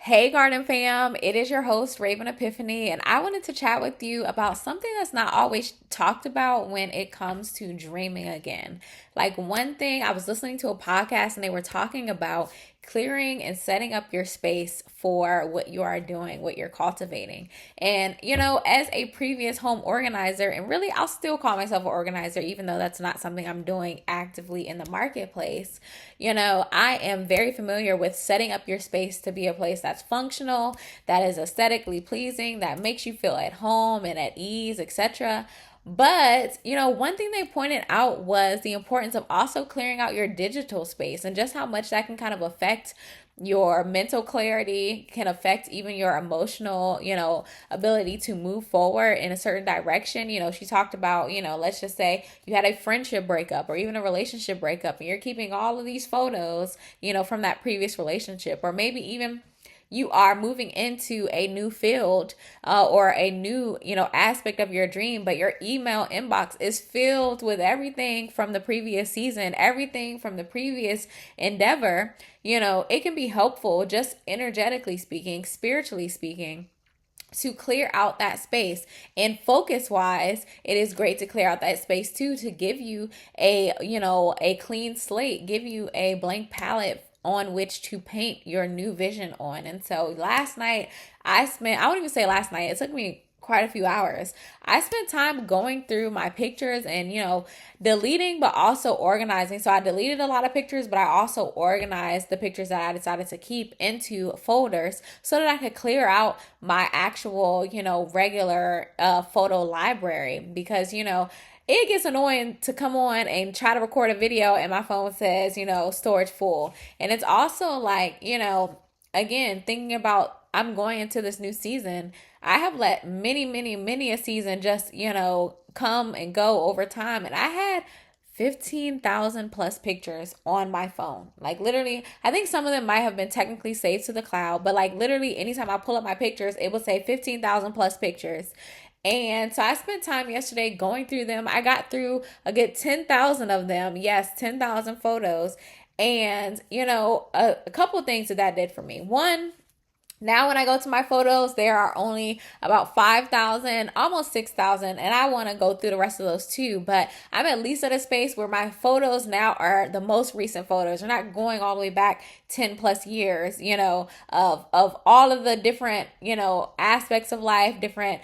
Hey, Garden Fam, it is your host, Raven Epiphany, and I wanted to chat with you about something that's not always talked about when it comes to dreaming again. Like, one thing, I was listening to a podcast and they were talking about clearing and setting up your space for what you are doing, what you're cultivating. And, as a previous home organizer, and really, I'll still call myself an organizer, even though that's not something I'm doing actively in the marketplace. I am very familiar with setting up your space to be a place that's functional, that is aesthetically pleasing, that makes you feel at home and at ease, etc. But, one thing they pointed out was the importance of also clearing out your digital space and just how much that can kind of affect your mental clarity, can affect even your emotional, ability to move forward in a certain direction. She talked about, let's just say you had a friendship breakup or even a relationship breakup and you're keeping all of these photos, from that previous relationship, or maybe even you are moving into a new field or a new aspect of your dream, but your email inbox is filled with everything from the previous season, everything from the previous endeavor. It can be helpful, just energetically speaking, spiritually speaking, to clear out that space. And focus wise, it is great to clear out that space too, to give you a clean slate, give you a blank palette on which to paint your new vision on. And so last night I wouldn't even say last night, it took me quite a few hours. I spent time going through my pictures and, deleting, but also organizing. So I deleted a lot of pictures, but I also organized the pictures that I decided to keep into folders so that I could clear out my actual, regular photo library. Because, it gets annoying to come on and try to record a video and my phone says, storage full. And it's also like, again, thinking about I'm going into this new season. I have let many a season just, come and go over time. And I had 15,000 plus pictures on my phone. Like, literally, I think some of them might have been technically saved to the cloud, but like literally anytime I pull up my pictures, it will say 15,000 plus pictures. And so I spent time yesterday going through them. I got through a good 10,000 of them. Yes, 10,000 photos. And, a couple things that did for me. One, now when I go to my photos, there are only about 5,000, almost 6,000, and I want to go through the rest of those too. But I'm at least at a space where my photos now are the most recent photos. They're not going all the way back 10 plus years, of all of the different, aspects of life, different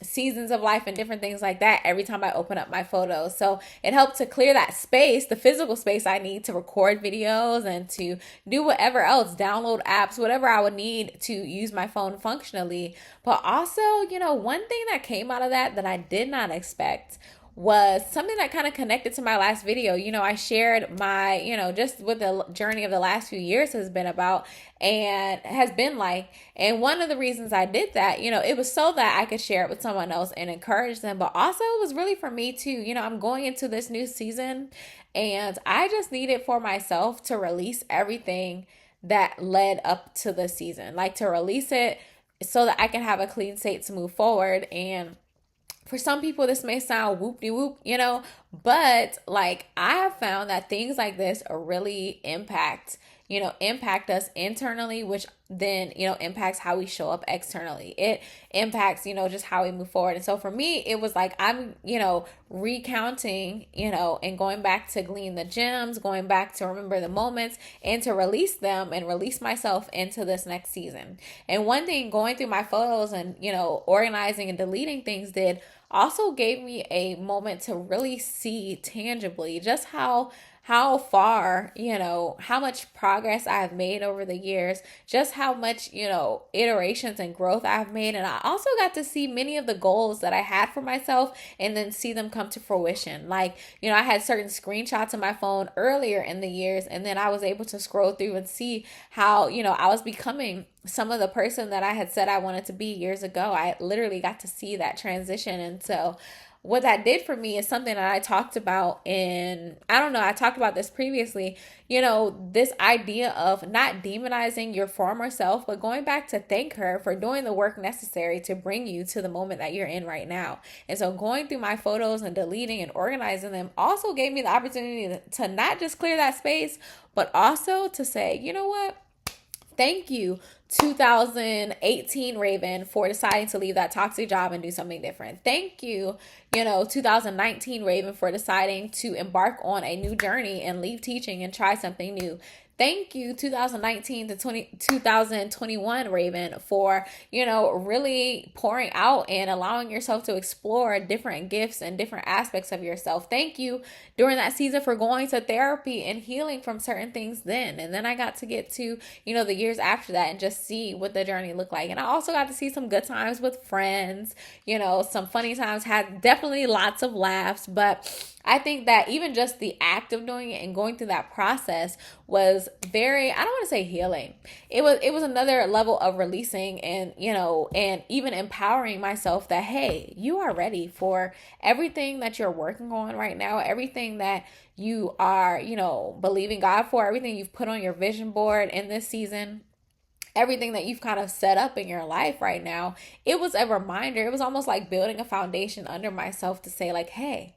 seasons of life and different things like that every time I open up my photos. So it helped to clear that space, the physical space I need to record videos and to do whatever else, download apps, whatever I would need to use my phone functionally. But also, one thing that came out of that I did not expect was something that kind of connected to my last video. I shared my, just what the journey of the last few years has been about and has been like. And one of the reasons I did that, it was so that I could share it with someone else and encourage them. But also it was really for me too. I'm going into this new season and I just needed for myself to release everything that led up to the season, like to release it so that I can have a clean slate to move forward. And for some people, this may sound whoop-de-whoop, but like I have found that things like this really impact us internally, which then, impacts how we show up externally. It impacts, just how we move forward. And so for me, it was like I'm, recounting, and going back to glean the gems, going back to remember the moments and to release them and release myself into this next season. And one thing going through my photos and, organizing and deleting things did also gave me a moment to really see tangibly just how far, how much progress I have made over the years, just how much, iterations and growth I've made. And I also got to see many of the goals that I had for myself and then see them come to fruition. Like, I had certain screenshots on my phone earlier in the years, and then I was able to scroll through and see how, I was becoming some of the person that I had said I wanted to be years ago. I literally got to see that transition. And so what that did for me is something that I talked about I talked about this previously, this idea of not demonizing your former self, but going back to thank her for doing the work necessary to bring you to the moment that you're in right now. And so going through my photos and deleting and organizing them also gave me the opportunity to not just clear that space, but also to say, you know what? thank you 2018 Raven for deciding to leave that toxic job and do something different. Thank you, 2019 Raven for deciding to embark on a new journey and leave teaching and try something new. Thank you 2019 to 2021 Raven for, really pouring out and allowing yourself to explore different gifts and different aspects of yourself. Thank you during that season for going to therapy and healing from certain things then. And then I got to get to, the years after that and just see what the journey looked like. And I also got to see some good times with friends, some funny times, had definitely lots of laughs, but I think that even just the act of doing it and going through that process was very, I don't want to say healing. It was another level of releasing and, and even empowering myself that, hey, you are ready for everything that you're working on right now, everything that you are, believing God for, everything you've put on your vision board in this season, everything that you've kind of set up in your life right now. It was a reminder. It was almost like building a foundation under myself to say like, hey,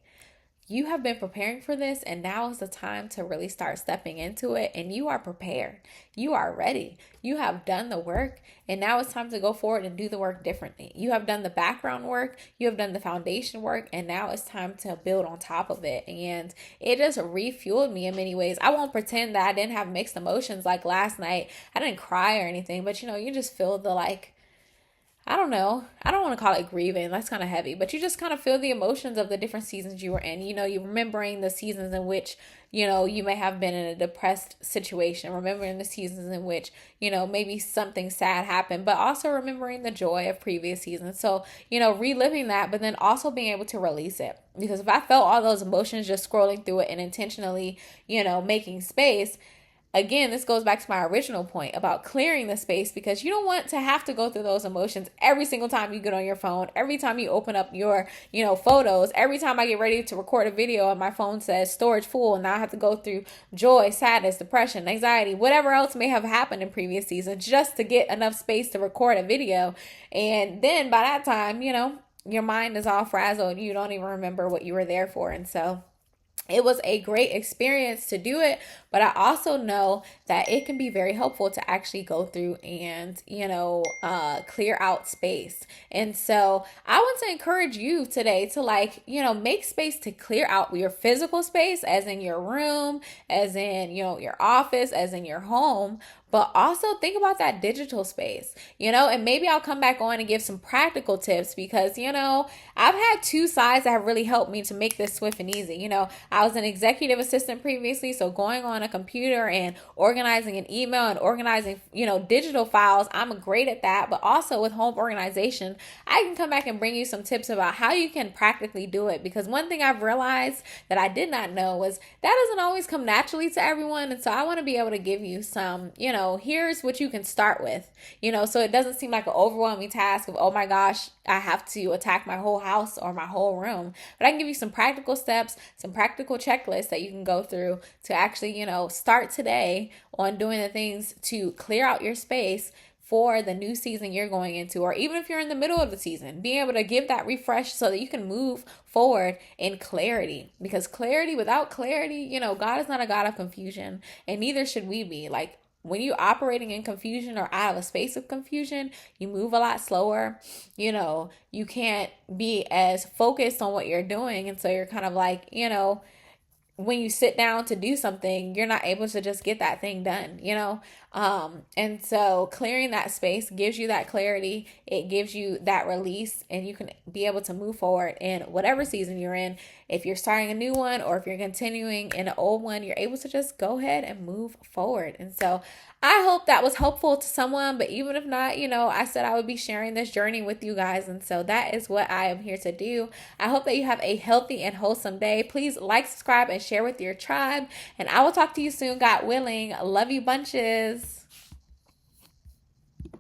you have been preparing for this, and now is the time to really start stepping into it. And you are prepared. You are ready. You have done the work, and now it's time to go forward and do the work differently. You have done the background work, you have done the foundation work, and now it's time to build on top of it. And it just refueled me in many ways. I won't pretend that I didn't have mixed emotions like last night. I didn't cry or anything, but you just feel the I don't know. I don't want to call it grieving. That's kind of heavy. But you just kind of feel the emotions of the different seasons you were in. You're remembering the seasons in which, you may have been in a depressed situation. Remembering the seasons in which, maybe something sad happened. But also remembering the joy of previous seasons. So, reliving that, but then also being able to release it. Because if I felt all those emotions just scrolling through it and intentionally, making space, again, this goes back to my original point about clearing the space, because you don't want to have to go through those emotions every single time you get on your phone, every time you open up your, photos, every time I get ready to record a video and my phone says storage full, and now I have to go through joy, sadness, depression, anxiety, whatever else may have happened in previous seasons just to get enough space to record a video. And then by that time, your mind is all frazzled. You don't even remember what you were there for. And so it was a great experience to do it, but I also know that it can be very helpful to actually go through and, clear out space. And so I want to encourage you today to make space to clear out your physical space, as in your room, as in, your office, as in your home. But also think about that digital space, and maybe I'll come back on and give some practical tips because, I've had two sides that have really helped me to make this swift and easy. I was an executive assistant previously, so going on a computer and organizing an email and organizing, digital files, I'm great at that. But also with home organization, I can come back and bring you some tips about how you can practically do it. Because one thing I've realized that I did not know was that doesn't always come naturally to everyone. And so I want to be able to give you some, here's what you can start with, so it doesn't seem like an overwhelming task of, oh my gosh, I have to attack my whole house or my whole room. But I can give you some practical steps, some practical checklists that you can go through to actually, start today on doing the things to clear out your space for the new season you're going into, or even if you're in the middle of the season, being able to give that refresh so that you can move forward in clarity. Because without clarity, God is not a God of confusion, and neither should we be. Like, when you're operating in confusion or out of a space of confusion, you move a lot slower. You can't be as focused on what you're doing. And so you're kind of like, when you sit down to do something, you're not able to just get that thing done, and so clearing that space gives you that clarity. It gives you that release, and you can be able to move forward in whatever season you're in. If you're starting a new one or if you're continuing in an old one, you're able to just go ahead and move forward. And so I hope that was helpful to someone, but even if not, I said I would be sharing this journey with you guys. And so that is what I am here to do. I hope that you have a healthy and wholesome day. Please like, subscribe, and share with your tribe. And I will talk to you soon, God willing. Love you bunches.